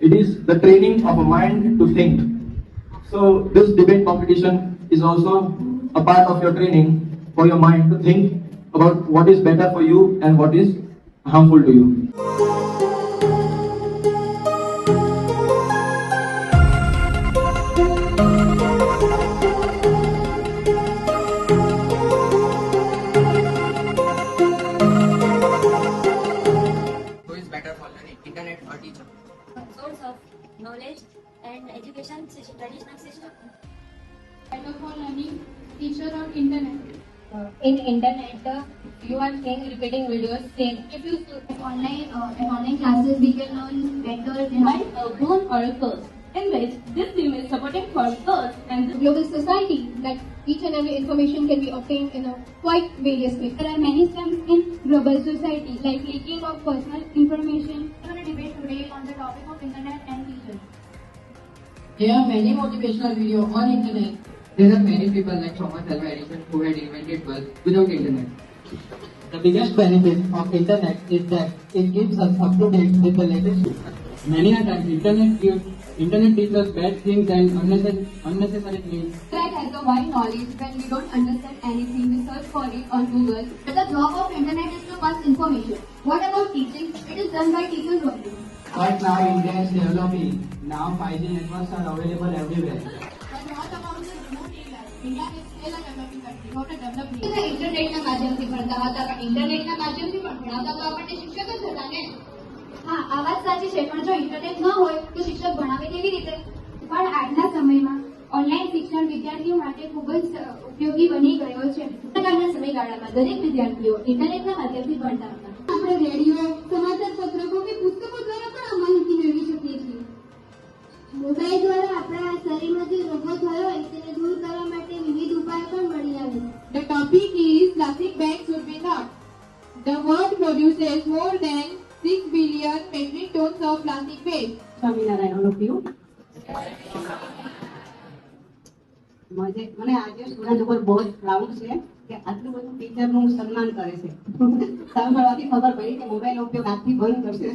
It is the training of a mind to think. So this debate competition is also a part of your training for your mind to think about what is better for you and what is harmful to you. Who is better for learning, internet or teacher? Source of knowledge and education traditional system. Better for learning, teacher or internet? In internet, you are seeing repeating videos same. If you online classes, we can learn better By a boon or a curse, in which this theme is supporting for girls and the global society that each and every information can be obtained in a quite various ways. There are many scams in global society like leaking of personal information. We are going to debate today on the topic of internet and teachers. There are many motivational videos on internet. There are many people like Thomas Alva Edison who had invented bulbs without internet. The biggest benefit of internet is that it keeps us up to date with the latest. Many a times internet teaches bad things and unnecessary things. Internet has a wide knowledge. When we don't understand anything, we search for it on Google. But the job of internet is to pass information. What about teaching? It is done by teachers only. But now India is developing. Now 5G networks are available everywhere. But what about the remote areas? India is still a developing country, not a developed nation. ઇન્ટરનેટના માધ્યમથી ભણતા હતા પણ ઇન્ટરનેટના માધ્યમથી પણ ભણાવતા તો આપણને શિક્ષક જ હતા ને. હા, આ વાત સાચી છે, પણ જો ઇન્ટરનેટ ન હોય તો શિક્ષક ભણાવે કેવી રીતે? પણ આજના સમયમાં ઓનલાઈન શિક્ષણ વિદ્યાર્થીઓ માટે ખૂબ જ ઉપયોગી બની ગયો છે. આજના સમયગાળામાં દરેક વિદ્યાર્થીઓ ઇન્ટરનેટના માધ્યમથી ભણતા હતા. આપણે રેડિયો, સમાચાર પત્રકો કે પુસ્તકો દ્વારા પણ આ માહિતી મેળવી શકીએ છીએ. મોબાઈલ દ્વારા આપણા શરીરમાં જે રોગો થયો હોય તેને દૂર કરવા માટે વિવિધ ઉપાયો પણ મળી આવે છે. The topic is plastic bags should be not. The world produces more than 6 billion metric tons of plastic waste. Swaminarayan ઓળખ્યું મને આજે સ્ટુડન્ટ ઉપર બહુ જ પ્રાઉડ છે કે આટલું બધું ટીચરનું સન્માન કરે છે. સાંભળવાથી ખબર પડી કે મોબાઈલનો ઉપયોગ આજથી બંધ કરશે.